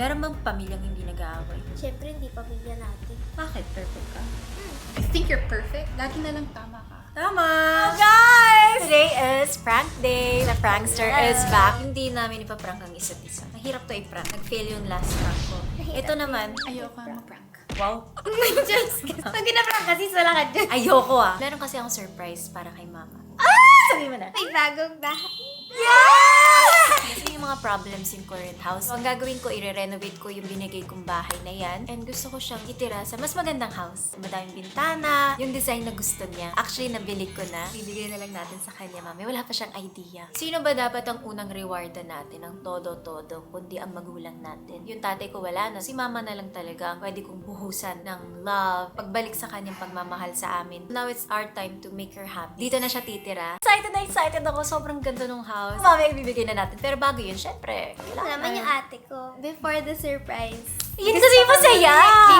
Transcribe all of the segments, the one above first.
Meron bang pamilyang hindi nag-aaway? Siyempre, hindi pamilya natin. Bakit? Perfect ka. I think you're perfect. Lagi na lang tama ka. Tama! Guys! Today is prank day. The prankster is back. Hindi namin ipaprank ang isa't isa. Mahirap to i-prank. Nag-fail yung last prank ko. Ito naman. Ayoko ma-prank. Wow. Pag ginaprank kasi, wala ka dyan. Ayoko ah. Meron kasi akong surprise para kay mama. Sabi mo na. May bagong bahay. Kasi yung mga problems in current house. So, ang gagawin ko, i-renovate ko yung binigay kong bahay na yan. And gusto ko siyang itira sa mas magandang house. Madaming bintana, yung design na gusto niya. Actually, nabili ko na. Bibigay na lang natin sa kanya, mami. Wala pa siyang idea. Sino ba dapat ang unang rewardan natin? Ang todo-todo, kundi ang magulang natin. Yung tatay ko wala na. Si mama na lang talaga ang pwede kong buhusan ng love. Pagbalik sa kanyang pagmamahal sa amin. Now it's our time to make her happy. Dito na siya titira. Excited na excited ako. Sobrang ganda ng house. Mami, ibibigay na natin. Pero bago yun, syempre, kailangan Naman yung ate ko, before the surprise. yun kasi masaya!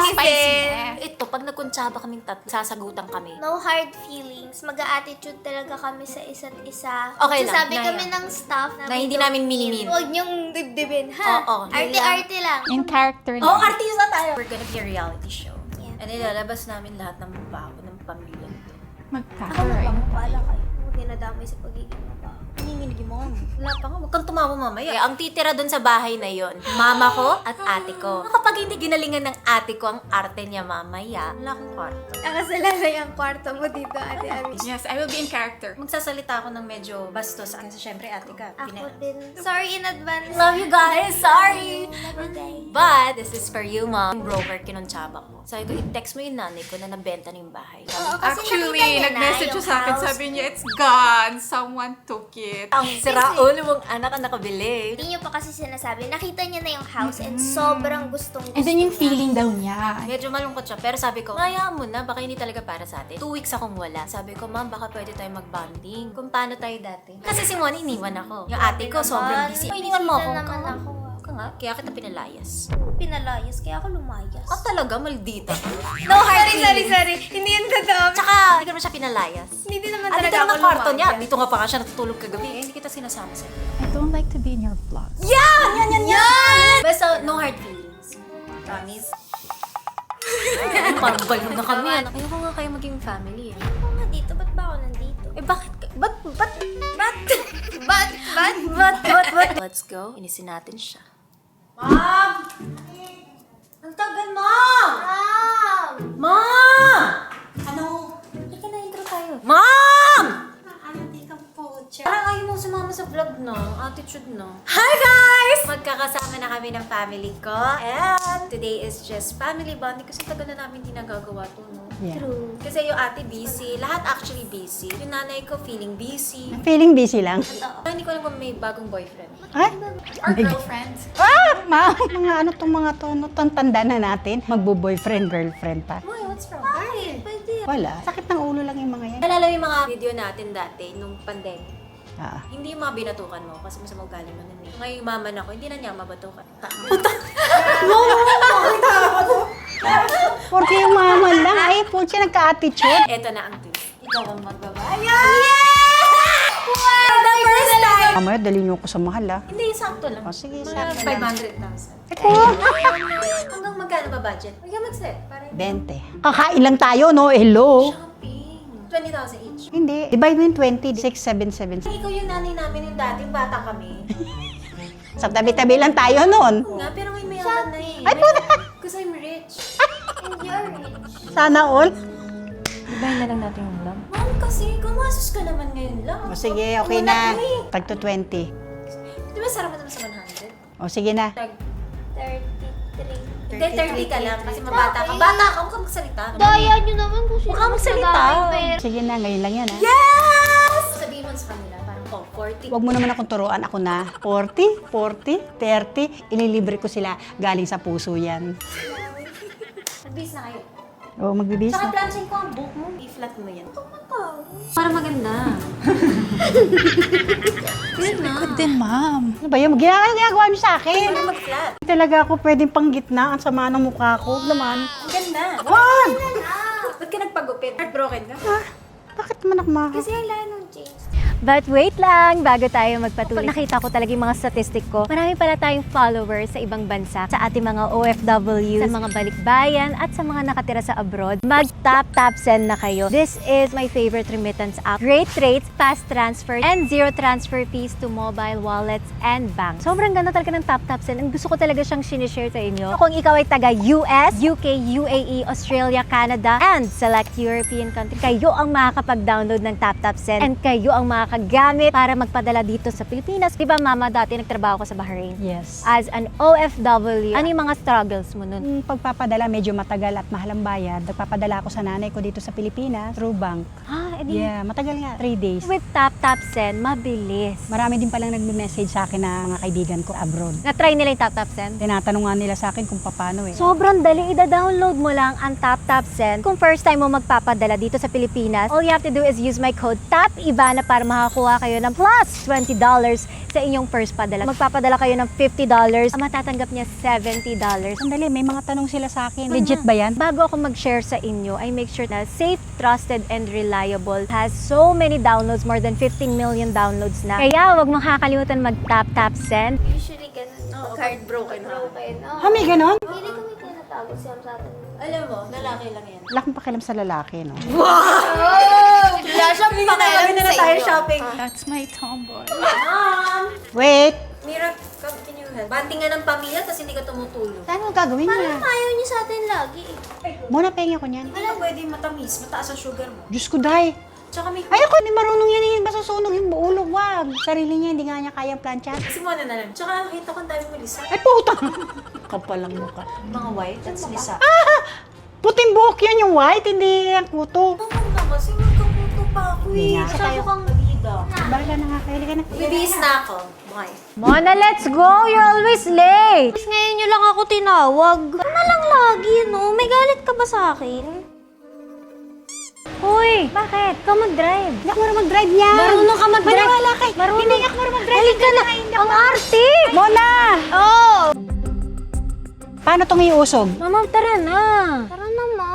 Spicy na. Ito, pag nagkuntsaba kaming tatlo, sasagutan kami. No hard feelings. Mag-a-attitude talaga kami sa isa't isa. Okay lang, Sabi Naya. kami ng staff Na hindi namin minimin. Huwag niyong dibdibin, ha? Oo, yun Arte-arte lang. In character Oh, artista tayo! We're gonna be a reality show. Yeah. And ilalabas namin lahat ng bago ng pamilya nito. Mag-copyright. Pala kayo. Huwag ginadamay sa pagiging mabaho. Nanginginig mo. Wala pa nga. Huwag kang tumawa mamaya. Ang titira doon sa bahay na yon, mama ko at ate ko. Kapag hindi ginalingan ng ate ko ang arte niya mamaya, wala akong kwarto. Nakasalalay ang kwarto mo dito, ate Ami. Yes, I will be in character. Magsasalita ako ng medyo bastos. Kasi syempre ate ka. Ako din. Sorry in advance. Love you guys! Sorry! Never die. But, this is for you, mom. Broker, kinuntsaba ko. Sabi ko, i-text mo yung nanay ko na nabenta na yung bahay. Oo, kasi Actually, nakita niya na nag-message yung siya sa akin. house. Sabi niya, it's gone. Someone took it. Ang sira ulo mong anak ang nakabili. Hindi niyo pa kasi sinasabi. Nakita niya na yung house and sobrang gustong And then yung feeling daw niya. Medyo malungkot siya. Pero sabi ko, hayaan mo na. Baka hindi talaga para sa atin. 2 weeks akong wala. Sabi ko, ma'am, baka pwede tayo mag-bonding. Kung paano tayo dati. Kasi si Moni, iniwan ako. Yung ate ko, sobrang busy. Ay, iniwan mo ako. Bisita naman Ka nga. ako. Ka nga. Kaya kita pinalayas. Pinalayas, kaya ako lumayas. Ah, talaga? Maldita. No, sorry. Hindi yun totoo. Tsaka, hindi ko naman siya pinalayas. Hindi din naman Ah, dito talaga naman ako ang kwarto niya. lumayas. Dito nga pa nga siya natutulog kagabi. Eh, hindi kita sinasama sa'yo. I don't like to be in your vlog. Yan! Basta, no hard feelings. Promise? Parang baliw na kami. Ayoko nga kayo maging family. Eh. Ako nga dito, ba't ba ako nandito? Eh, bakit? Ba't? Let's go. Inisin natin siya. Mom! Ang tagal, Mom! Mom! Ano? Halika na, intro tayo. Mom! Parang ayaw mo sumama sa vlog, no? Attitude, no? Hi, guys! Magkakasama na kami ng family ko. And today is just family bonding kasi tagal na namin hindi nagagawa to, no? Yeah. True. Kasi yung ate busy, lahat actually busy. Yung nanay ko feeling busy. Feeling busy lang. Hindi ko alam kung may bagong boyfriend. Ay? Or girlfriends. Ah! Mga ano tong mga to, no, tanda na natin. Magbo-boyfriend, girlfriend pa. Why? What's wrong? Pwede. Wala. Sakit ng ulo lang yung mga yan. Nalala mo yung mga video natin dati, nung pandemic. Ah. Hindi yung mga binatukan mo kasi masama ugali mo nun eh. Ngayon yung mama na ko, hindi na niya mabatukan. Porque yung mama lang, ay po siya nagka-attitude. Eto na ang twist. Ikaw ang magbabayad! Wow! The first time! Mamaya, dali niyo ko sa mahal, ah. Hindi, sakto lang. O, sige, Mga sakto lang. 500,000. Eko, Hanggang magkano ba budget? Huwag ka mag-set. Para 20. Kakain lang tayo, no? Hello? shopping. 20,000 each. Hindi. Divide mo yung 20, 6, 7, 7. Ay, ikaw yung nanay namin yung dati, bata kami. Sa tabi-tabi lang tayo noon. Oo nga, pero ngayon may yaman na eh. Ay, puta! Because I'm rich. And you're rich. Sana all. Ibahin na lang natin yung lam. Ma'am, kasi gumasos ka naman ngayon lang. O sige, okay Ano na. eh? Tag to 20. Di ba sarap naman sa 100? O sige na. Tag, 33. hindi, 30 ka lang kasi mabata ka. Bata ka, huwag kang magsalita. Daya nyo naman kung sino Huwag kang magsalita. Sige na, ngayon lang yan, ah. Yes! Sabihin mo sa kanila, parang, 40. Huwag mo naman akong turuan. Ako na. 40, 40, 30. Ililibre ko sila. Galing sa puso yan. Nag-base na kayo. O, magbibis Tsaka na. planchain ko ang book mo. I-flat mo yan. Para maganda. Good na. Good din, ma'am. Ano ba yun? Ginagawa niyo sa akin. Para mag-flat. Hindi talaga ako pwedeng panggitna. Ang sama ng mukha ko. Naman. Ang ganda. Wag! Ba't ka nagpagupit? Heartbroken ka? Ah, bakit man ako Kasi ang lahat ng change. But wait lang, bago tayo magpatuloy. Nakita ko talaga yung mga statistic ko. Marami pala tayong followers sa ibang bansa, sa ating mga OFWs, sa mga balikbayan, at sa mga nakatira sa abroad. Mag-tap send na kayo. This is my favorite remittance app. Great rates, fast transfer, and zero transfer fees to mobile wallets and banks. Sobrang ganda talaga ng tap send. And gusto ko talaga siyang sinishare sa inyo. Kung ikaw ay taga US, UK, UAE, Australia, Canada, and select European country, kayo ang makakapag-download ng tap send and kayo ang makakagamit para magpadala dito sa Pilipinas. Diba mama, dati nagtrabaho ko sa Bahrain? Yes. As an OFW, ano yung mga struggles mo nun? Yung pagpapadala medyo matagal at mahal ang bayad. Nagpapadala ako sa nanay ko dito sa Pilipinas through bank. Edi, Yeah, matagal nga, 3 days. with tap send, mabilis. Marami din palang nagme-message sa akin na mga kaibigan ko abroad. Na-try nila yung tap send? Tinatanong nga nila sa akin kung paano eh. Sobrang dali, ida-download mo lang ang tap send. Kung first time mo magpapadala dito sa Pilipinas, all you have to do is use my code TAPIBANA para makakuha kayo ng plus $20 sa inyong first padala. Magpapadala kayo ng $50, matatanggap niya $70. Sandali, may mga tanong sila sa akin. Legit ba yan? Bago ako mag-share sa inyo, I make sure na safe, trusted, and reliable. Has so many downloads, more than 15 million downloads na. Kaya wag mong kakalimutan mag-tap send. Usually ganun. Card broken. Ha, may ganon? Hindi kami tinatago siya sa atin. Alam mo, lalaki lang yan. Wala akong pakialam sa lalaki, no? Wala siyang pakialam sa tayo iyo. shopping. That's my tomboy. Mom! Wait! Mira, come, can you help? Banting nga ng pamilya, tapos hindi ka tumutulong. Saan mo gagawin niya? Ayaw niya sa atin lagi. Muna pahinga ko niyan. Hindi lang pwede matamis, mataas ang sugar mo. Diyos ko, day. Tsaka may... Ay, ako, hindi marunong yan eh. Masusunog yung buulog, wag. Sarili niya, hindi nga niya kayang plancha. Kasi muna na lang. Tsaka nakita ko ang dami mo, Lisa. Ay, puta! Kapalang mukha. Mga white, that's Lisa. Puting buhok yan yung white, hindi yung kuto. Ano na kasi magkaputo pa ako Hindi eh. nga. Sabi kang nabida. Bahala na nga, kaya ka na. Bibihis na ako. Bye. Mona, let's go! You're always late! Tapos ngayon niyo lang ako tinawag. Ano lang lagi, no? May galit ka ba sa akin? Uy, bakit? Ikaw mag-drive. Hindi ako marunong mag-drive niyan. Marunong ka mag-drive. Maniwala ka. Marunong. Hindi ako marunong mag-drive. Halika na! Ang arte! Mona! Oh! Paano itong iusog? Mama, tara na! Tara na, ma.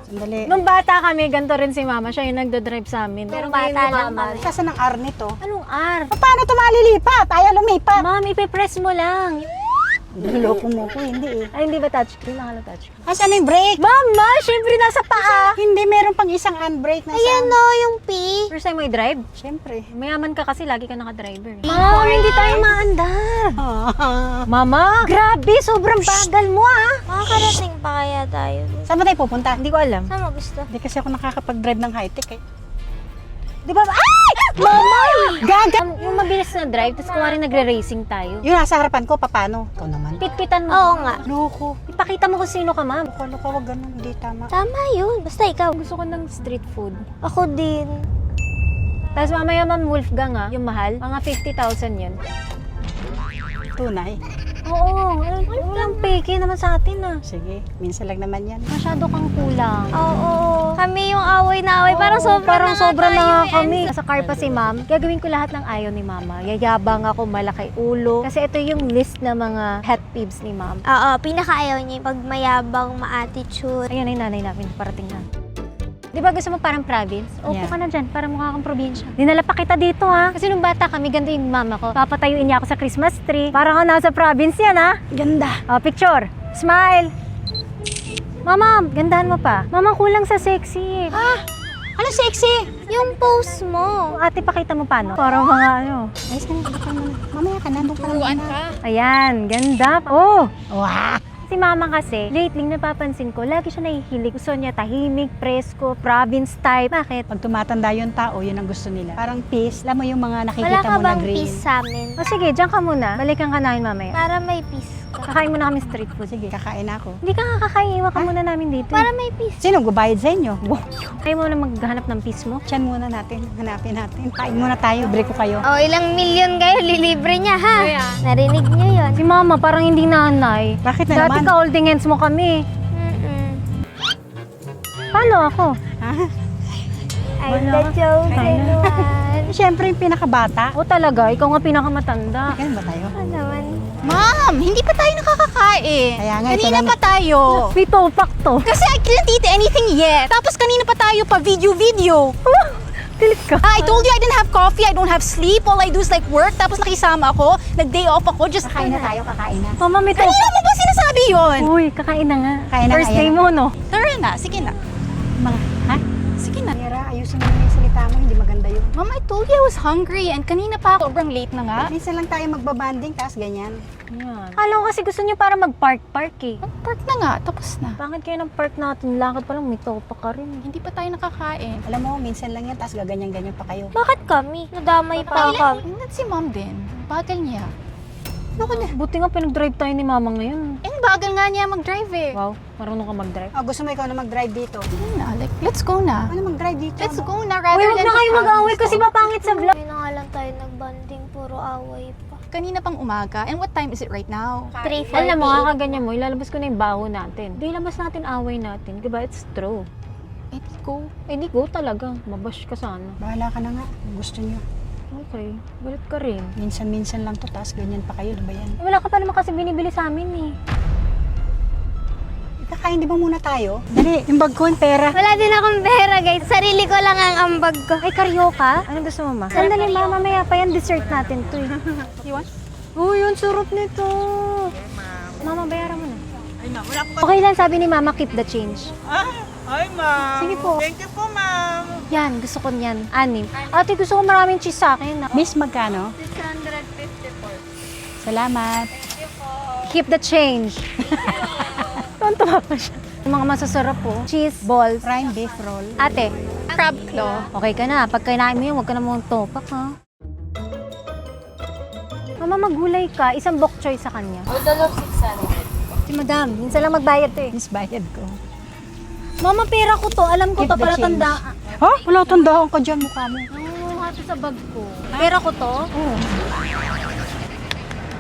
Sandali. Nung bata kami, ganito rin si mama. Siya yung nagdo-drive sa amin. Pero ngayon bata lang lumaman. kami. Saan ang R nito? Anong R? Paano ito malilipat? Ayaw lumipat. Ma'am, ipipress mo lang. Niloko mo ko, hindi eh. Ay, hindi ba touchscreen? Nakala touchscreen. Asan yung brake? Mama, syempre nasa paa! Hindi, meron pang isang handbrake na Ayan, no, yung P. First time mo i-drive? Siyempre. Mayaman ka kasi, lagi ka naka-driver. Ma'am, hindi tayo maandar. Ah. Mama, grabe, sobrang bagal mo ah. Makakarating pa kaya tayo? Saan ba tayo pupunta? Hindi ko alam. Saan mo gusto? Hindi kasi ako nakakapag-drive ng high-tech eh. Di ba? Ay! Mama! Gaga! Yung mabilis na drive, tapos kung rin nagre-racing tayo. Yung nasa harapan ko, paano? Ikaw naman. Pitpitan mo. Oo nga. Loko. Ipakita mo kung sino ka, ma'am. Loko, wag ganun. Hindi tama. Tama yun. Basta ikaw. Gusto ko ng street food. Ako din. Tapos mamaya, ma'am, Wolfgang ah, yung mahal, mga 50,000 yun. Tunay. Oo, walang peke naman sa atin ah. Sige, minsan lang naman yan. Masyado kang kulang. Oo. Kami yung away na away. Parang sobra na nga eh. kami. Nasa car pa si ma'am. Gagawin ko lahat ng ayaw ni mama. Yayabang ako, malaki ulo. Kasi ito yung list ng mga pet peeves ni ma'am. Oo, pinakaayaw niya yung pag mayabang, ma-attitude. Ayan na yung nanay namin, parating na. Di ba gusto mo parang province? Opo Yeah. ka na dyan, para mukha kang probinsya. Dinala pa kita dito ha. Kasi nung bata kami, ganda yung mama ko. Papatayuin niya ako sa Christmas tree. Para ka nasa province yan ha. Ganda. Oh, picture. Smile. Mama, gandahan mo pa. Mama, kulang sa sexy. Ano sexy? Yung pose mo. Ate, pakita mo paano. Parang mga ano. Ay, saan ka naman? Mamaya ka na, doon ka lang. Ayan, ganda. Oh! Wow! Si mama kasi, lately napapansin ko, lagi siya nahihilig. Gusto niya tahimik, presko, province type. Bakit? Pag tumatanda yung tao, yun ang gusto nila. Parang peace. Alam mo yung mga Wala nakikita ka mo na bang green. peace sa amin? O sige, diyan ka muna. Balikan ka namin mamaya. Para may peace ka. Kakain muna kami street food. Sige, kakain ako. Hindi ka nga kakain, iwan ka muna namin dito. Para may peace. Sino gubayad sa inyo? Wow. Kayo muna maghanap ng peace mo. Diyan muna natin. Hanapin natin. Kain muna tayo. Break ko kayo. Oh, ilang milyon kayo lilibre niya, ha? Narinig niyo yun? Si mama, parang hindi nanay. Bakit na Dati naman? ka holding hands mo kami. Paano ako? I'm the chosen one. Siyempre yung pinakabata. O talaga, ikaw nga pinakamatanda. Ganun ba tayo? Ano naman? Mom, hindi pa tayo nakakakain. Kaya nga, ito Kanina lang. pa tayo. Pito, pakto. Kasi I can't eat anything yet. Tapos kanina pa tayo pa video. Galit ka. I told you I didn't have coffee, I don't have sleep. All I do is like work, tapos nakisama ako. Nag-day off ako, just... Kakain na tayo, kakain na. Mama, may Kanina mo ba sinasabi yun? Uy, kakain na nga. Kain na First nga, day yan. mo, no? Tara na, sige na. Mga, ha? Sige na. Mira, ayusin mo yung salita mo, hindi maganda yun. Mom, I told you I was hungry and kanina pa sobrang late na nga. Minsan lang tayo magbabanding, tapos ganyan. Yan. Alam ko kasi gusto niyo para mag-park-park eh. Park na nga, tapos na. Bakit kayo ng park natin? Lakad pa lang, may topa ka rin. Hindi pa tayo nakakain. Alam mo, minsan lang yan, tapos gaganyan-ganyan pa kayo. Bakit kami? Nadamay pa kami. Tingnan si Mom din. Bagal niya. Buti nga pinag-drive tayo ni Mama ngayon. Eh, bagal nga niya mag-drive eh. Wow, marunong ka mag-drive. Oh, gusto mo ikaw na mag-drive dito? Sige na, like, let's go na. Ano mag-drive dito? Let's ano? go na Uy, rather huwag than na kayo just mag-away having kasi to- mapangit sa vlog. Kami na nga lang tayo nagbanding, puro away pa. Kanina pang umaga. And what time is it right now? 3:48. Alam mo, kakaganyan mo, ilalabas ko na yung baho natin. Di labas natin away natin, di ba? It's true. Eh, di go. Eh, di go talaga. Mabash ka sana. Bahala ka na nga, kung gusto nyo. Okay, galit ka rin. Minsan-minsan lang to, tapos ganyan pa kayo, ano ba yan? Eh, wala ka pa naman kasi binibili sa amin eh. Kakain di ba muna tayo? Dali, yung bag ko, yung pera. Wala din akong pera, guys. Sarili ko lang ang ambag ko. Ay, karyoka? Anong gusto mo, ma? Sandali, ma. Mamaya pa yan. Dessert natin to eh. You want? Uy, yung surop nito. Mama, bayaran mo na. Okay lang, sabi ni Mama, keep the change. Ay, ma'am. Sige po. Thank you po, ma'am. Yan, gusto ko niyan. 6. Ate, gusto ko maraming cheese sa akin. Miss, magkano? 654. Salamat. Keep the change. Tontuwa pa siya. Yung mga masasarap po. Cheese balls. Prime beef roll. Ate, Crab claw. okay ka na. Pag kinain mo yun, huwag ka na mong topak, ha? Mama, magulay ka. Isang bok choy sa kanya. Total of 600. Si madam, minsan lang magbayad to eh. Miss, bayad ko. Mama, pera ko to. Alam ko Keep to the para change. tandaan. Ha? Wala, tandaan ka dyan, mukha mo. Nangunguha to sa bag ko. Pera ko to? Oo.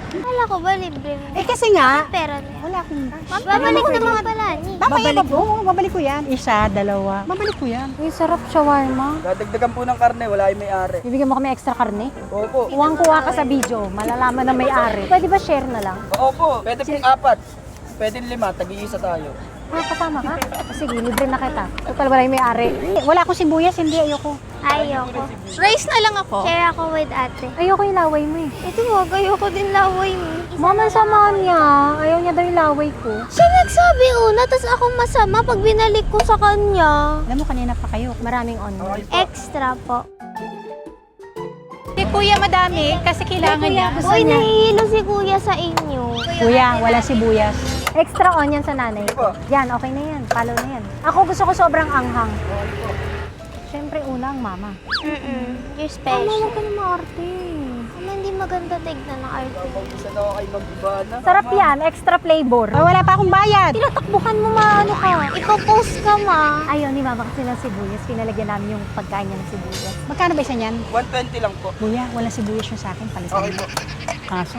Akala ko ba libre mo? Eh, kasi nga, Pera niya. wala akong... Babalik naman pala niya. Babalik ko. Babalik ko yan. Isa, dalawa. Babalik ko yan. Uy, sarap shawarma. Dadagdagan po ng karne, wala yung may-ari. Bibigyan mo kami extra karne? Opo. Kuwang-kuha ka sa video. Malalaman na may-ari. Pwede ba share na lang? Opo. Pwede pong 4. Pwede 5. Tag-iisa tayo. Ah, kasama ka? Sige, libre na kita. Total wala yung may-ari. Wala akong sibuyas, hindi. Ayoko. Ayoko. Rice na lang ako. Share ako with ate. Ayoko yung laway mo eh. Ito wag, ayoko din laway mo. Mama, samahan niya. Ayaw niya daw yung laway ko. Siya nagsabi una, tapos ako masama pag binalik ko sa kanya. Alam mo, kanina pa kayo. Maraming onion. Extra po. Si Kuya madami kasi kailangan niya. Gusto Uy, niya. nahihilo si kuya sa inyo. Kuya, wala sibuyas. Extra onion sa nanay ko. Yan, okay na yan. Follow na yan. Ako gusto ko sobrang anghang. Siyempre, una ang mama. You're Mama, special. huwag ka na maarte. Mama, hindi maganda tignan ng arte. Isa na ako kayo mag-iba na. Sarap yan. Extra flavor. Oh, wala pa akong bayad. Tinatakbukan mo maano ka. Ipopost ka, ma. Ayaw ni mama kasi ng sibuyas. Pinalagyan namin yung pagkain niya ng sibuyas. Magkano ba isa niyan? 120 lang po. Kuya, wala sibuyas yung sa akin. Palitan Okay mo. po. Kaso.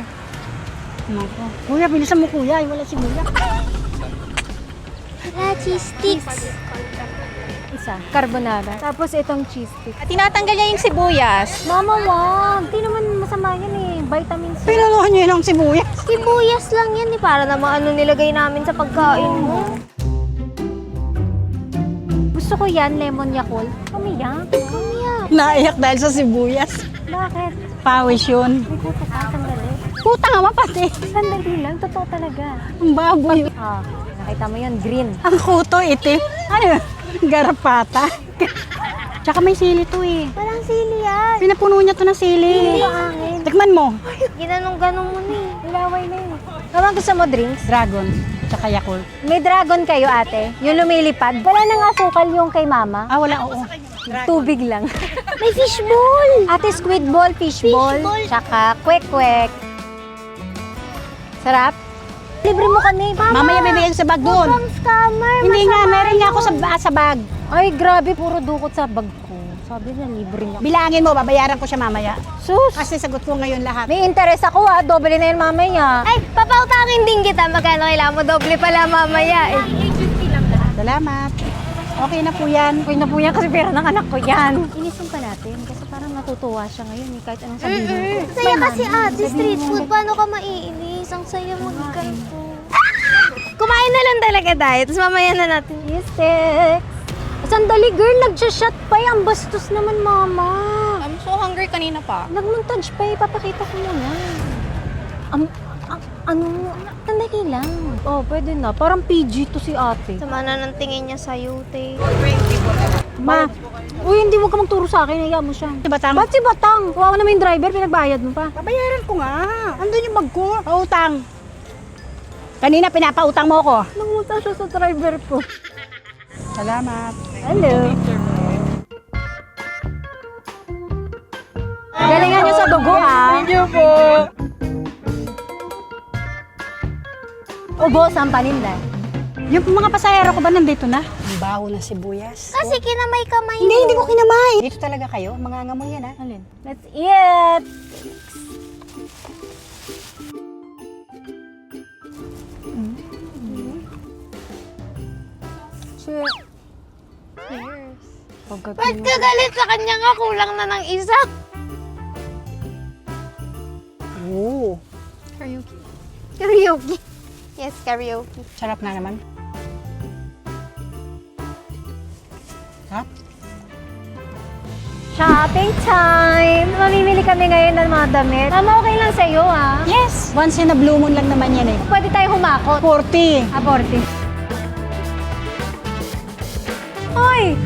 Nako. Kuya, bilisan mo kuya. Wala sibuyas. Cheese sticks. Isa, carbonara. Tapos itong cheese stick. At tinatanggal niya yung sibuyas. Mama, wag. Di naman masama yan eh. Vitamin C. Pinaluhan niyo yun ang sibuyas. Sibuyas lang yan eh. Para naman ano nilagay namin sa pagkain mo. Gusto ko yan, lemon yakult. Umiyak. Naiyak dahil sa sibuyas. Bakit? Pawis yun. May puto ka, sandali. Puta nga mapati. Sandali lang, totoo talaga. Ang baboy. Ah, nakita mo yun, green. Ang kuto, itim. Ano? Garapata. Tsaka may sili to eh. Walang sili yan. Pinapuno niya to ng sili. Angin. Tikman mo. Ginanong-ganong mo na eh. Ilaway na yun. Naman gusto mo drinks? Dragon. Tsaka Yakult. May dragon kayo, ate. Yung lumilipad. Wala nang asukal yung kay mama. Ah, wala, oo. Tubig lang. May fishball. Ate, squid ball, fish ball, ball. tsaka kwek-kwek. Sarap? Libre mo kami. Mamaya bibigyan ko sa bag doon. Pang scammer. Hindi nga, meron nga ako sa bag. Ay, grabe. Puro dukot sa bag ko. Sabi niya, libre niya. Bilangin mo, babayaran ko siya mamaya. Sus! Kasi sagot ko ngayon lahat. May interest ako ha. Doble na yun mamaya. Ay, papautangin din kita. Magkano kailangan mo? Doble pala mamaya eh. Salamat. Okay na po yan. Okay na po yan kasi pera ng anak ko yan. Inisum ka natin kasi parang natutuwa siya ngayon eh. Kahit anong sabihin mo. Saya kasi ate, street food. Paano ka maiinis? Ang saya magkanto. Kumain na lang talaga tayo. Tapos mamaya na natin. Cheese sticks. Sandali, girl. Nag-shot pa eh. Ang bastos naman, mama. I'm so hungry kanina pa. Nag-montage pa eh. Papakita ko muna. Ano? Sandali lang. Oh, pwede na. Parang PG to si ate. Sama na ng tingin niya sa'yo, te. Ma. Uy, hindi mo ka magturo sa akin. Hayaan mo siya. Si Batang. Ba't si Batang? Kuha ko naman yung driver. Pinagbayad mo pa. Babayaran ko nga. Andun yung bag ko. Pautang. Kanina pinapautang mo ko. Nanguta siya sa driver ko. Salamat. Hello. Galingan niyo sa dugo, ha? Thank you po. Ubos ang paninda. Yung mga pasahero ko ba nandito na? Ang baho ng sibuyas. Kasi kinamay kamay Hindi ko kinamay. Dito talaga kayo. Mangangamoy yan, ha? Alin? Let's eat! Cheers. Ba't ka galit sa kanya nga? Kulang na ng isa. Oo. Karaoke. Yes, karaoke. Sarap na naman. Ha? Shopping time! Mamimili kami ngayon ng mga damit. Mama, okay lang sa'yo, ha? Yes! Once in a blue moon lang naman yan eh. Pwede tayo humakot. 40. Aborti. Hoy!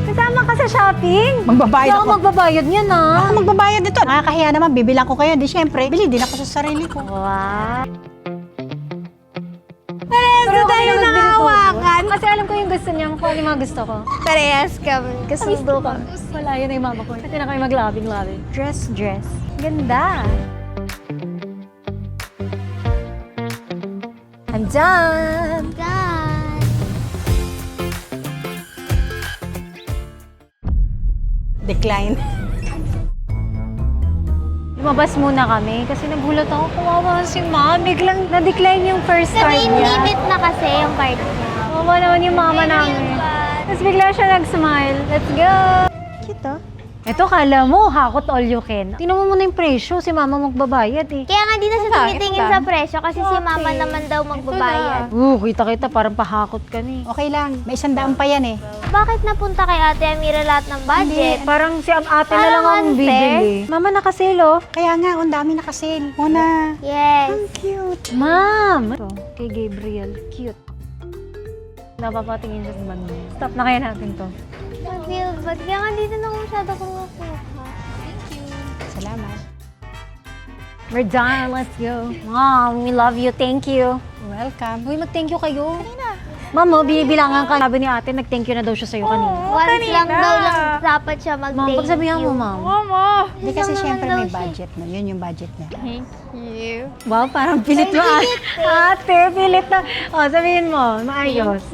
Kasama ka sa shopping? Magbabayad Hindi ako ako. magbabayad niyan, ha? Ako magbabayad dito. Nakakahiya naman, bibilang ko kayo. Di syempre, bili din ako sa sarili ko. Wow! Parehas tayo nakahawakan. Kasi alam ko yung gusto niya. Kung ano yung mga gusto ko. Parehas kami. Kasundo ka. Wala, yun na yung mama ko. Pati na kami mag-loving. Dress. Ganda. Andyan! God. Decline. Lumabas muna kami kasi nagulat ako. Kawawa si mama. Biglang na-decline yung first card Sabi, niya. limit na kasi yung card niya. Kawawa naman yung mama namin. Tapos bigla siya nag-smile. Let's go! Cute, oh. Ito, kala mo, hakot all you can. Tingnan mo muna yung presyo. Si mama magbabayad, eh. Kaya nga di na siya tumitingin sa presyo kasi si mama naman daw magbabayad. Kita-kita, parang pahakot ka ni. Okay lang. May 100 pa yan eh. Bakit napunta kay Ate Amira lahat ng budget? Parang si ate na Parang lang ang unfair. bibili. Mama, nakaselo. Kaya nga, ang dami nakasale. Muna. Yes. Cute. Ma'am! Ito, kay Gabriel. Cute. Napapatingin siya sa bag niya. Stop na kaya natin to. Feel bad. Kaya nga dito na ako masyado kumukuha. Salamat. We're done. Let's go. Mom, we love you. Thank you. Welcome. Uy, mag-thank you kayo. Ma'am, binibilangan ka. Sabi ni ate, nag-thank you na daw siya sa'yo kanina. Once lang daw lang dapat siya Ma'am, mag-thank pagsabihan mo, ma'am. Hindi kasi Isang syempre naman may daw siya. budget na. Yun yung budget niya. Wow, parang pilit mo, ate. Pilit na. O, sabihin mo, maayos.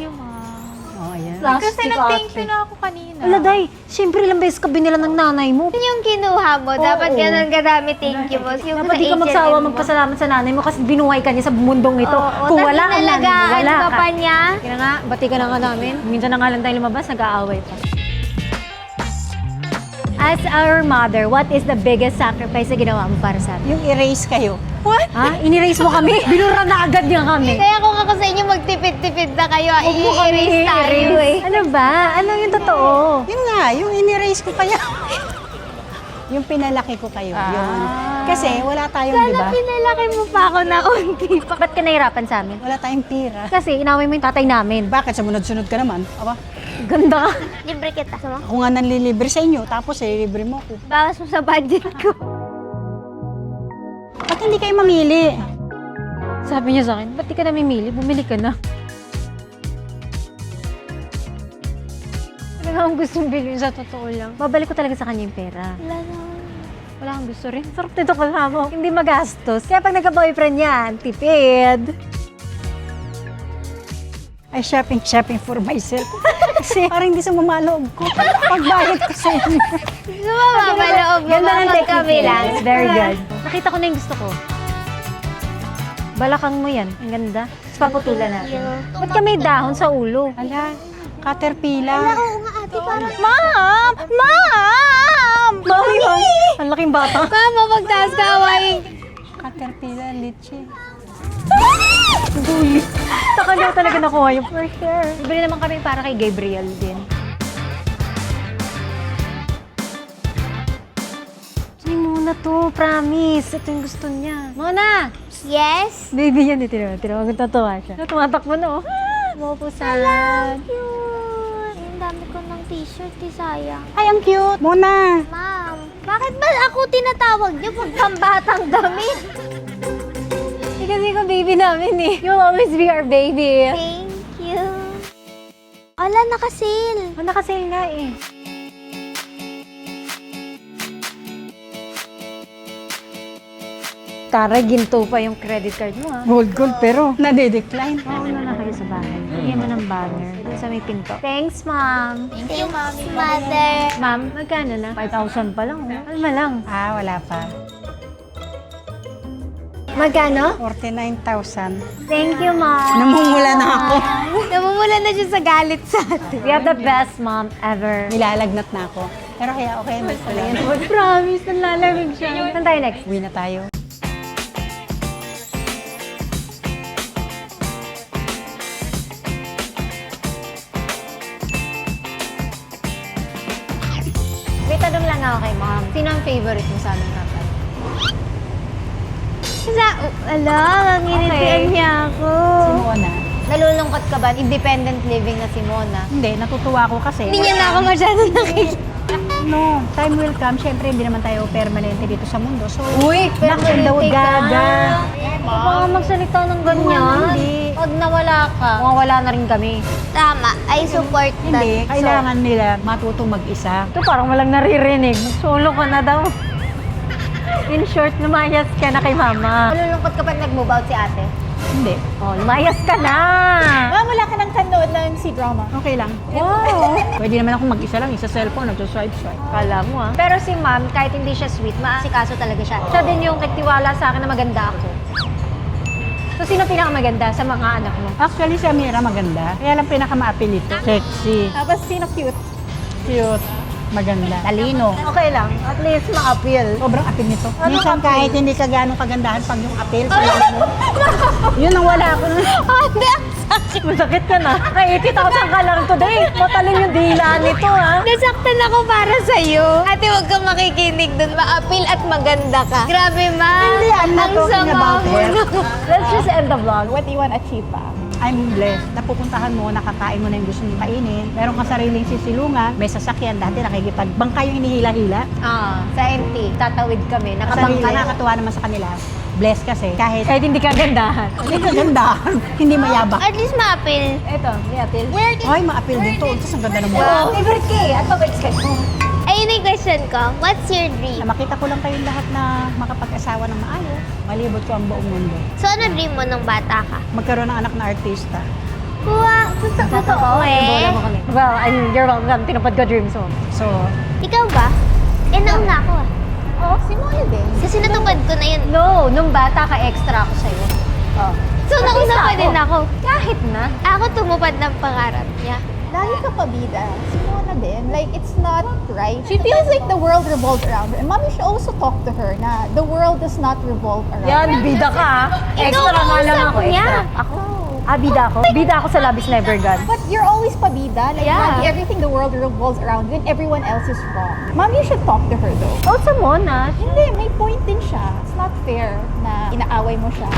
Oh, ayan. Kasi nag-thank you na. ako kanina. Wala, day. Siyempre, ilang beses ka binila ng nanay mo. Yun yung kinuha mo. Dapat ganun kadami thank you mo. Yung Dapat di ka sa magsawa H&M mo. magpasalamat sa nanay mo kasi binuhay ka niya sa mundong ito. Oo, Kung tas wala ka lang, inalagaan wala ka ka. pa niya. Kaya nga, bati ka na nga namin. Minsan na nga lang tayo lumabas, nag-aaway pa. As our mother, what is the biggest sacrifice na ginawa mo para sa atin? Yung erase kayo. Ha? Inirace mo kami? Binura na agad niya kami. Kaya kung ako sa inyo magtipid-tipid na kayo, i-erase tayo eh. Ano ba? Ano yung totoo? Yun nga, yung in-erase ko kayo. Yung pinalaki ko kayo. Yun. Kasi wala tayong, di Sana ba? pinalaki mo pa ako na unti pa. Ba't ka nahirapan sa amin? Wala tayong pira. Kasi inaway mo yung tatay namin. Bakit? Sumunod-sunod ka naman. Aba, Ganda ka. Libre kita. Sama. ako nga nanlilibre sa inyo, tapos libre mo ako. Bawas mo sa budget ko. Ba't hindi kayo mamili? Sabi niya sa akin, ba't di ka namimili? Bumili ka na. Ano nga ang gustong bilhin sa totoo lang? Babalik ko talaga sa kanya yung pera. Wala na. Wala akong gusto rin. Sarap nito kasama. Hindi magastos. Kaya pag nagka-boyfriend yan, tipid. Ay, shopping for myself. Kasi parang hindi sumama loob ko. Pagbayad ko sa inyo. Sumama loob mo Ganda ng kapag technique kami niya. lang. It's very good. Nakita ko na yung gusto ko. Balakang mo yan. Ang ganda. Tapos paputulan natin. Ba't ka may dahon sa ulo? Ala, caterpillar. Oo nga ate, parang... Ma'am! Ma'am! Mami, mami! Ang laking bata. Mama, magtaas ka, away. Caterpillar, litchi. Sa kanya talaga nakuha yung for sure. Bili naman kami para kay Gabriel din. to, promise. Ito yung gusto niya. Mona! Yes? Baby yan, tira mo. Tatawa siya. Tumatakbo na, oh. Mapusalan. Cute! Ang dami ko ng t-shirt, sayang. Ay, ang cute. Mona. Ma'am, bakit ba ako tinatawag niyo pag pambatang damit? Kasi ko baby namin eh. You'll always be our baby. Thank you. Ala, nakasil. Oh, nakasale nga eh. Tara, ginto pa yung credit card mo ah. Gold pero nade-decline. Mauna na kayo sa bahay. Bigyan mo ng banner. Doon sa may pinto. Thanks, ma'am. Thank you, Mother. Ma'am, magkano na? 5,000 pa lang. Oh. Alma lang. Ah, wala pa. Magkano? 49,000. Thank you, ma'am. Namumula na ako. Namumula na siya sa galit sa atin. We have the best mom ever. Nilalagnat na ako. Pero kaya okay, mas pala yan. Promise, nalalamig siya. Saan tayo next? Uwi na tayo. May tanong lang ako kay ma'am. Sino ang favorite mo sa aming kapal? Ngingitian niya ako. Si Mona. Nalulungkot ka ba? Independent living na si Mona. Hindi, natutuwa ako kasi. Hindi niya na ako masyado nakikita. No, time will come. Siyempre, hindi naman tayo permanente dito sa mundo. So, Uy, naku daw, gaga. Baka magsalita ng ganyan. Hindi. Pag nawala ka, mawawala na rin kami. Tama, I support that. Hindi, kailangan nila matutong mag-isa. Ito parang walang naririnig. Solo ka na daw. In short, lumayas ka na kay mama. Nalulungkot ka pag nag-move out si ate? Hindi. Oh, lumayas ka na! Ma'am, wala ka nang kanood ng C-drama. Okay lang. Wow! Pwede naman ako mag-isa lang, isa cellphone, nag-swipe. Kala mo ah. Pero si ma'am, kahit hindi siya sweet, maasikaso talaga siya. Siya din yung nagtiwala sa akin na maganda ako. So, sino pinakamaganda sa mga anak mo? Actually, si Amira maganda. Kaya lang pinaka-ma-appeal ito. Sexy, Tapos sino cute? cute, maganda. Talino. Okay lang. At least ma-appeal. Sobrang appeal nito. Anong Minsan appeal? kahit hindi ka gano'ng kagandahan pag yung appeal sa mo. Yun ang wala ako nun. Masakit ka na. Kaya 80,000 ka lang today. Matalim yung dila nito ha. Nasaktan ako para sa'yo. Ate, huwag kang makikinig dun. Ma-appeal at maganda ka. Grabe, ma. Hindi, I'm not talking about her. Let's just end the vlog. What do you want to achieve pa? I'm blessed. Napupuntahan mo, nakakain mo na yung gusto mong kainin. Meron kang sariling sisilungan, may sasakyan. Dati nakikipagbangka yung hinihila-hila. Sa NT, tatawid kami. Sarili, Nakabangka na. nakakatuwa naman sa kanila. Blessed kasi. Kahit Kahit hindi ka gandahan. hindi kagandahan, hindi mayabang. At least ma-appeal. Ito, may appeal. Ay, ma-appeal din to. Tapos ang ganda ng mukha. Wow. Favorite ka eh. At pa-expect mo. Ayun yung question ko. What's your dream? Na makita ko lang kayong lahat na makapag-asawa ng maayos. Malibot ko ang buong mundo. So, ano dream mo nung bata ka? Magkaroon ng anak na artista. Wow, totoo Bola mo eh. kami. Well, you're welcome. Tinupad ko dreams mo. So, Ikaw ba? Nauna ako ah. Oh, si Mona din. Kasi natupad ko na yun. No, nung bata ka, extra ako sa'yo. Oh. So, nauna pa din ako. Kahit na. Ako tumupad ng pangarap niya. Lagi ka pabida. Si Mona din. Like, it's not right. She feels like the world revolves around her. And mommy should also talk to her na the world does not revolve around her. Yan, bida ka ha. Extra nga lang ako. niya. Extra. Ako? Bida ako? Bida ako sa Labis Never Gone. But you're always pabida. Like, Yeah. lagi everything the world revolves around you and everyone else is wrong. Mom, you should talk to her though. Also, Mona. Hindi, may point din siya. It's not fair na inaaway mo siya.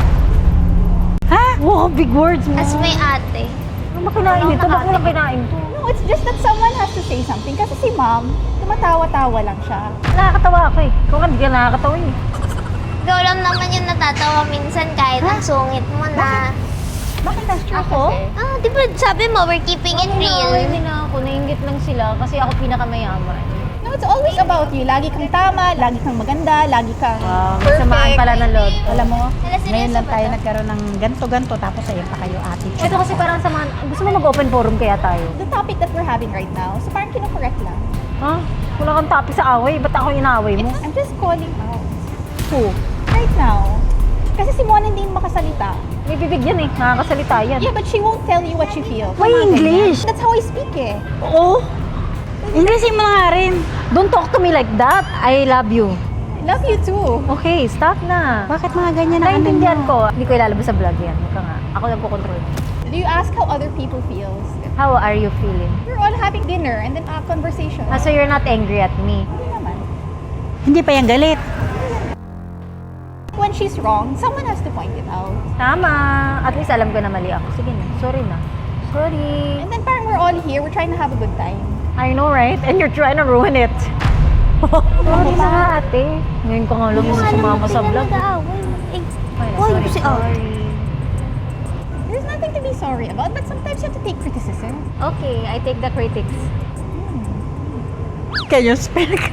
Wow, big words mo. As may ate. Ano ba kinain ito? Ba't mo lang kinain to? No, it's just that someone has to say something. Kasi si mom, tumatawa-tawa lang siya. Nakakatawa ako eh. Kung hindi ka nakakatawa eh. Ikaw lang naman yung natatawa minsan kahit ang sungit mo na. Bakit that's true Ako? kasi? Di ba sabi mo, we're keeping it real. Hindi na ako. Nainggit lang sila kasi ako pinakamayaman. No, it's always about you. Lagi kang tama, lagi kang maganda, lagi kang May perfect. samaan pala ng loob. alam mo, Wala sila ngayon sa lang tayo bata. nagkaroon ng ganto-ganto tapos ayun pa kayo attitude. Ito kasi parang sa mga, gusto mo mag-open forum kaya tayo? The topic that we're having right now, so parang kino-correct lang. Ha? Wala kang topic sa away. Ba't ako inaaway mo? I'm just calling out. Who? Right now. Kasi si Mona hindi makasalita. May bibig yan eh. Nakakasalita yan. Yeah, but she won't tell you what she feels. Why English? That's how I speak eh. Oo. Inglesin mo na nga rin. Don't talk to me like that. I love you. I love you too. Okay, stop na. Bakit mga ganyan ang ano Naintindihan mo? ko. Hindi ko ilalabas sa vlog yan. Huwag ka nga. Ako nagko-control. Do you ask how other people feels? How are you feeling? We're all having dinner and then a conversation. So you're not angry at me? Hindi naman. Hindi pa yan galit. she's wrong, someone has to point it out. Tama. At least alam ko na mali ako. Sige na. Sorry na. Sorry. And then parang we're all here, we're trying to have a good time. I know, right? And you're trying to ruin it. Sorry na nga, ate. Ngayon ko nga alam mo sumama sa vlog. Sorry. There's nothing to be sorry about, but sometimes you have to take criticism. Okay, I take the critics. Kayo, spell ka.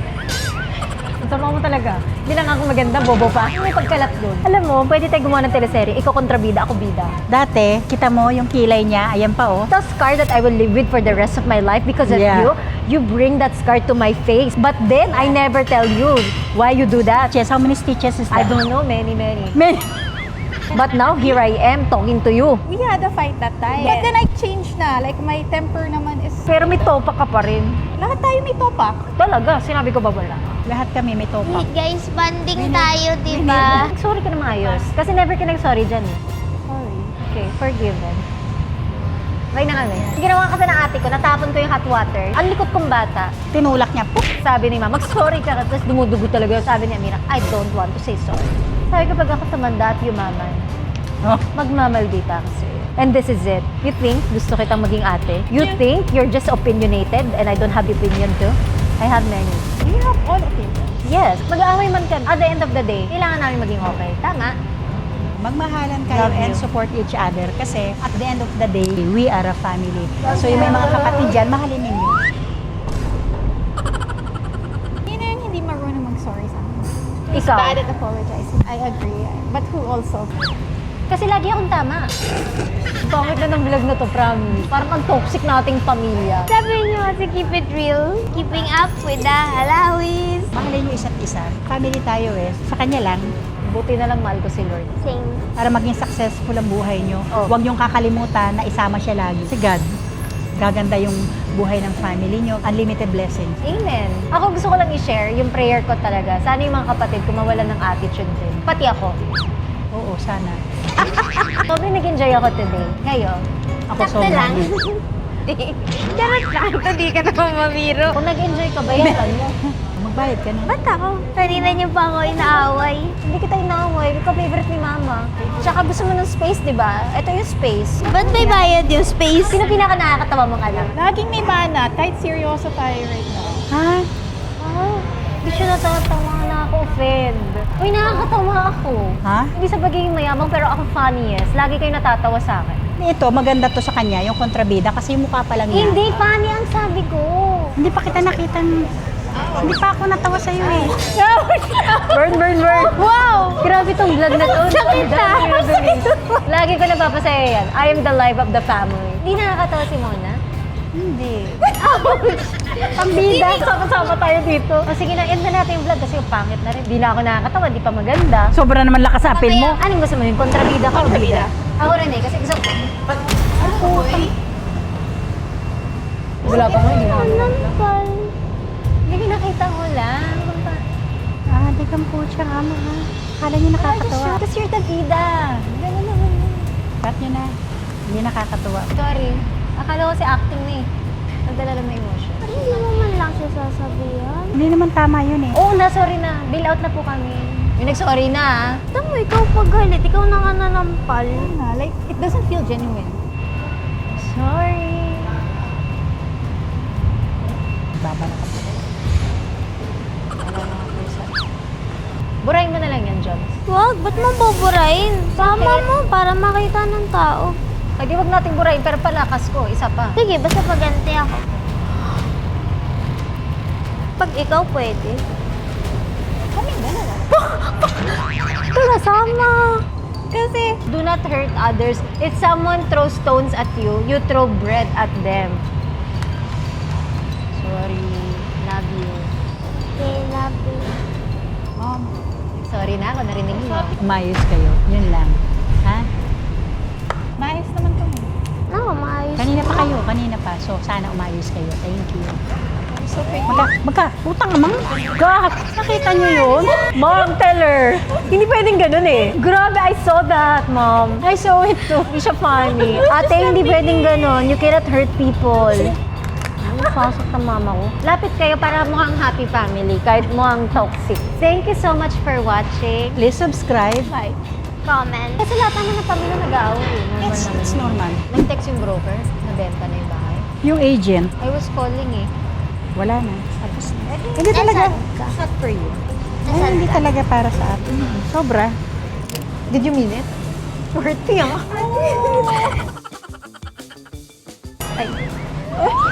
Ang sama mo talaga. Hindi na nga ako maganda, bobo pa. May pagkalat doon. Alam mo, pwede tayo gumawa ng teleserye. Ikaw kontrabida, ako bida. Dati, kita mo yung kilay niya, ayan pa oh. The scar that I will live with for the rest of my life because of Yeah. you bring that scar to my face. But then, I never tell you why you do that. Stitches, how many stitches is I that? don't know, many. But now, here I am talking to you. We had a fight that time. But then I changed na. Like, my temper naman is... Pero may topak ka pa rin. Lahat tayo may topak. Talaga, sinabi ko ba wala? Lahat kami may topak. Guys, banding tayo, di ba? Sorry ka na maayos. Kasi never ka nag-sorry dyan eh. Sorry. Okay, forgiven. Okay na kami. Ginawa kasi ng ate ko, natapon ko yung hot water. Ang likot kong bata. Tinulak niya, puk! Sabi ni mama, mag-sorry ka. Tapos dumudugo talaga. Sabi ni Amira, I don't want to say sorry. Sabi ko, pag ako tumanda at yumaman, Oh. magmamaldita kasi. And this is it. You think gusto kitang maging ate? You think you're just opinionated and I don't have opinion too? I have many. We have all opinions. Yes, mag-aaway man ka. At the end of the day, kailangan namin maging okay. Tama? Magmahalan kayo Love and you. support each other kasi at the end of the day, we are a family. So yung may mga kapatid dyan, mahalin ninyo. Yun na yung hindi marunong mag-sorry sa akin. Ikaw. Bad at apologizing. I agree. But who also? Kasi lagi akong tama. Pangit na ng vlog na to, promise. Parang ang toxic nating pamilya. Sabi niyo kasi keep it real. Keeping up with the halawis. Mahalin nyo isa't isa. Family tayo eh. Sa kanya lang, Buti na lang mahal ko si Lord. Same. para maging successful ang buhay nyo. Oh. Huwag nyong kakalimutan na isama siya lagi. Si God, gaganda yung buhay ng family nyo. Unlimited blessings. Amen. Ako gusto ko lang i-share yung prayer ko talaga. Sana yung mga kapatid ko mawalan ng attitude din. Pati ako. Oo, sana. Sobrang nag-enjoy ako today. Kayo? Ako Sakto sobrang. lang. Charot lang. Ito di ka naman mamiro. Kung nag-enjoy ka, bayaran mo. Magbayad ka na. Ba't ako? Kanina niyo pa ako inaaway. Hindi kita inaaway. Ikaw favorite ni Mama. Tsaka gusto mo ng space, di ba? Ito yung space. Ba't may bayad yung space? Sino pinaka nakakatawa mong anak? Laging may mana, kahit seryoso tayo right now. Ha? Oh, hindi siya natatawa na ako offend. Uy, nakakatawa ako. Ha? Hindi sa pagiging mayabang, pero ako funniest. Lagi kayo natatawa sa akin. Ito, maganda to sa kanya, yung kontrabida, kasi yung mukha pa lang niya. Hindi, funny ang sabi ko. Hindi pa kita nakitang... Hindi pa ako natawa sa'yo eh. Burn. Wow! Grabe tong vlog na to. Sakit ah! Lagi ko napapasaya yan. I am the life of the family. Hindi nakakatawa si Mona? Hindi. Ang bida. Sama-sama tayo dito. O sige na, end na natin yung vlog kasi yung pangit na rin. Hindi na ako nakakatawa, di pa maganda. Sobra naman lakas sa apil mo. Anong gusto mo yun? Kontrabida ka o bida? Ako rin eh, kasi gusto ko. Wala pa mo, hindi na ako. Hindi nakita ko lang. Ah, di kang pucha nga mo ha. Kala niyo nakakatawa. Kasi you're the bida. Ganun naman yun. Cut niyo na. Hindi nakakatawa. Sorry. Akala ko si acting na eh. Nagdala lang ng emotion. Hindi mo man lang siya sasabihan. Hindi naman tama yun eh. Oo na, sorry na. Bail out na po kami. Yung nag-sorry na ah. Tama, ikaw pag galit, ikaw na nga nanampal. Like, it doesn't feel genuine. Sorry. Baba na kasi. Burahin mo na lang yan, Jones. Wag, ba't mo buburahin? Sama mo para makita ng tao. Ay, di wag nating burahin, pero palakas ko. Isa pa. Sige, basta paganti ako. Pag ikaw pwede. Ito nasama. Kasi, do not hurt others. If someone throws stones at you, you throw bread at them. Sorry. Love you. Okay, love you. Sorry na ako, narinig mo. Umayos kayo. Yun lang. Ha? Nice naman to. No, maayos. Kanina pa kayo. Kanina pa. So, sana umayos kayo. Thank you. So, Putang amang. God! Nakita niyo yun? Mom, tell her. Hindi pwedeng ganun eh. Grabe, I saw that, Mom. I saw it too. Hindi siya funny. Ate, hindi pwedeng ganun. You cannot hurt people. Sasok ng mama ko. Lapit kayo para mukhang happy family, kahit mukhang toxic. Thank you so much for watching. Please subscribe. Comment. Kasi lahat naman ng pamilya nag-aaway. Normal It's naman. normal. Nag-text yung broker, nabenta na yung bahay. Yung agent, I was calling eh. wala na. Tapos na. Hindi talaga. It's not for you. Ay, hindi talaga para sa atin. Sobra. Did you mean it? Worthy ah.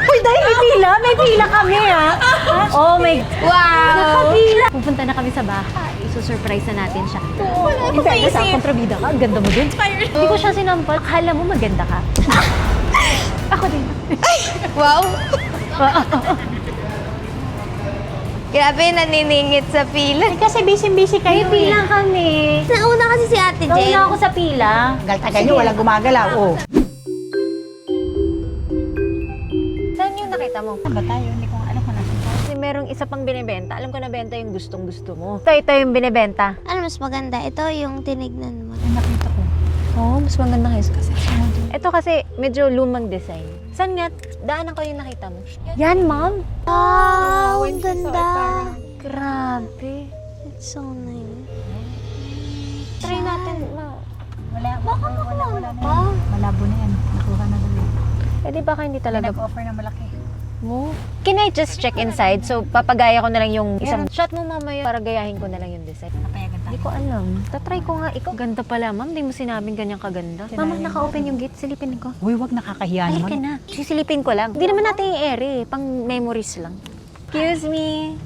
Uy, dahil may pila. May pila kami ah. Oh my... Wow! Nakapila. Pupunta na kami sa bahay. Isusurprise na natin siya. In fairness, kontrabida ka. Ang ganda mo din. Hindi ko siya sinampal. Akala mo maganda ka. Ako din. Wow! Grabe, naniningit sa pila. Kasi busy-busy May kayo. pila kami. Nauna kasi si Ate Jen. Nauna ako sa pila. Galtagan nyo, walang gumagalaw. Oh. Saan yung nakita mo? Saan ba tayo? Hindi ko alam kung nasan tayo. Kasi merong isa pang binibenta. Alam ko na benta yung gustong-gusto mo. Ito yung binibenta. Ano mas maganda? Ito yung tinignan mo. Ay, nakita ko. Oo, mas maganda kasi. Ito kasi medyo lumang design. Saan nga? Daanan ko yung nakita mo. Yan, ma'am. Wow, ang ganda. Grabe. It's so nice. Try natin, ma. Baka makuha pa. Malabo na yan. Nakuha na dali. Eh, di baka hindi talaga Nag-offer na malaki. mo. Can I just check inside? So, papagaya ko na lang yung isang shot mo mamaya para gayahin ko na lang yung design. Napayagan tayo. Hindi ko alam. Tatry ko nga. Ikaw, ganda pala, ma'am. Hindi mo sinabing ganyang kaganda. Mama, naka-open yung gate. Silipin ko. Uy, wag nakakahiya Halika naman. na. Sisilipin ko lang. Hindi naman natin i-air eh. Pang memories lang. Excuse me.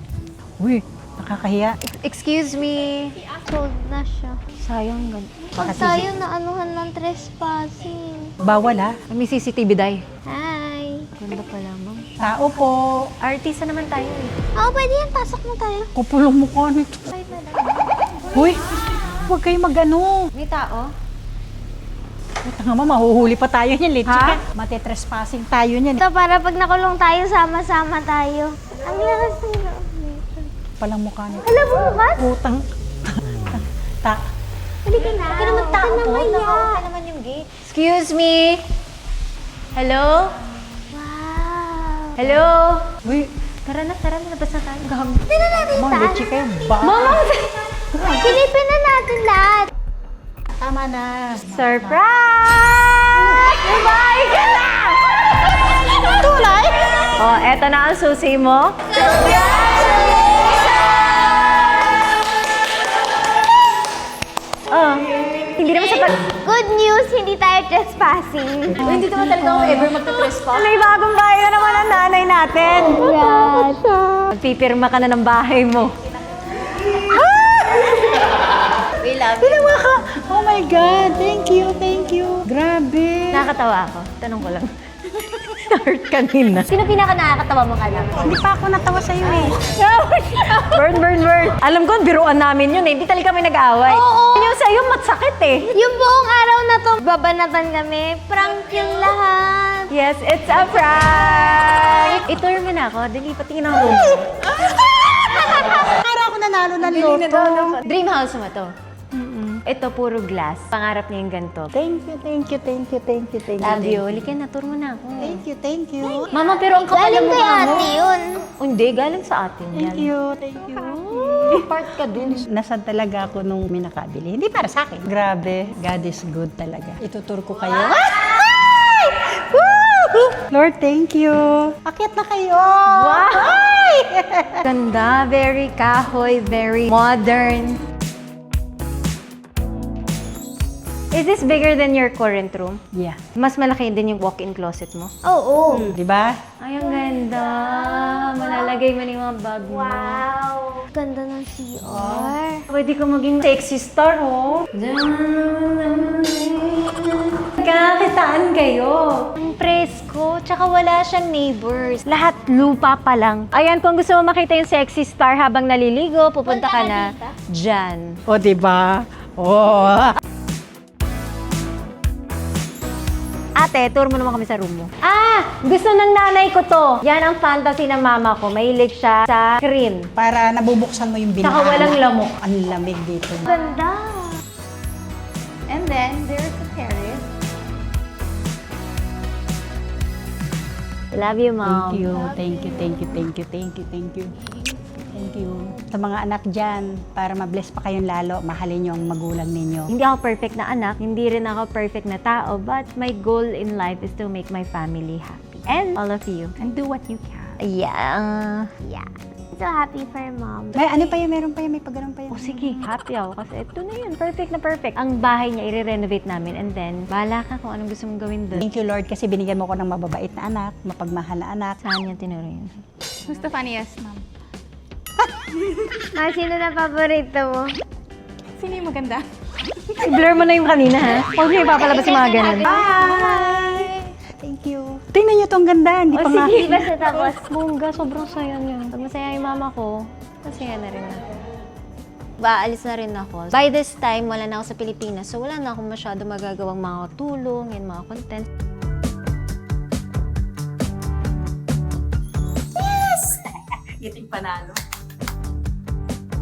Uy, nakakahiya. Excuse me. Sold na siya. Sayang gan. Pag tayo na anuhan ng trespassing. Bawal ha. May CCTV day. Hi. Ganda pala, ma'am. Tao po. Artista naman tayo eh. Oo, pwede yan. Pasok mo tayo. Kupulong mukha nito. Uy, huwag kayo mag-ano. May tao? Puta nga mahuhuli pa tayo niyan, Lechi Ha? ka. Matetrespassing tayo niyan. Ito, para pag nakulong tayo, sama-sama tayo. Ang lakas ng loob nito. Palang mukha nito. Alam mo ba? Putang. Halika na. Huwag ka naman tao po. Naka-open naman yung gate. Excuse me. Hello? Wow. Hello? Uy, Tara na, labas na tayo. Gaham. Tignan natin mga taas. Lechi kayo. Ba? Silipin na natin lahat. Tama na. Surprise! Bye ka na! Tunay? Oh, eto na ang susi mo. Oh, hindi naman sa Good news, hindi tayo trespassing. hindi naman talaga ako ever magta-trespass. May bagong bahay na naman ang nanay natin. Congrats. Magpipirma ka na ng bahay mo. We love you. Oh my God, thank you, thank you. Grabe. Nakakatawa ako. Tanong ko lang. Na-hurt kanina. Sino pinaka nakakatawa mo kanina? Hindi pa ako natawa sa'yo eh. Burn. Alam ko, biruan namin yun eh. Hindi talaga kami nag-away. Oo. Yung sa'yo, matsakit eh. Yung buong araw na to, babanatan kami. Prank yung lahat. Yes, it's a prank! Itour mo na ako. Dali, patingin ang room. Para ako nanalo ng loto. Dream house mo to. Ito, puro glass. Pangarap niya yung ganito. Thank you. Love you. Halika na, tour mo na ako. Thank you. Mama, pero ang kapal Galing ng kay mukha mo. ate yun. Oh, hindi, galing sa atin yan. Thank you. Part ka dun. Nasad talaga ako nung may nakabili. Hindi para sa akin. Grabe. God is good talaga. Itutur ko kayo. Ay! Woo! Lord, thank you. Akyat na kayo. Wow! Ganda, very kahoy, very modern. Is this bigger than your current room? Yeah. Mas malaki din yung walk-in closet mo? Oo. Di ba? Ay, ang ganda. Malalagay mo na yung mga bag mo. Wow. Ganda ng CR. Pwede ko maging sexy star, oh. Kakitaan kayo. Ang presko, tsaka wala siyang neighbors. Lahat lupa pa lang. Ayan, kung gusto mo makita yung sexy star habang naliligo, pupunta ka na dyan. O, di ba? Oh. Ate, tour mo naman kami sa room mo. Ah! Gusto ng nanay ko to. Yan ang fantasy ng mama ko. Mahilig siya sa screen. Para nabubuksan mo yung bintana. Saka walang lamok. Ang lamig dito. Ganda! And then, there's the terrace. Love you, Mom. Thank you. Thank you, thank you, thank you, thank you, thank you. Thank you. Sa mga anak dyan, para ma-bless pa kayong lalo, mahalin niyo ang magulang ninyo. Hindi ako perfect na anak, hindi rin ako perfect na tao, but my goal in life is to make my family happy. And all of you. And do what you can. Yeah. So happy for Mom. May ano pa yan? Meron pa yan? May pagano'n pa yan? O sige, happy ako kasi ito na yun. Perfect na perfect. Ang bahay niya, i-renovate namin and then, bahala ka kung anong gusto mong gawin doon. Thank you, Lord, kasi binigyan mo ko ng mababait na anak, mapagmahal na anak. Saan niya tinuro yun? Who's the funniest, ma'am? Sino na paborito mo? Sino yung maganda? I-blur mo na yung kanina, ha? Huwag niyo ipapalabas yung mga ganun. Bye! Thank you. Tingnan niyo tong ganda, hindi pa nga. Di ba siya tapos? Bongga, sobrang saya niya. Pag masaya yung mama ko, masaya na rin ako. Baalis na rin ako. By this time, wala na ako sa Pilipinas. So, wala na akong masyado magagawang mga tulong and mga content. Giting panalo.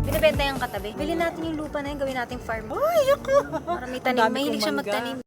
Binibenta yung katabi. Bilhin natin yung lupa na yun, gawin nating farm. Ay, ako! Para may tanim. Mahilig siya magtanim.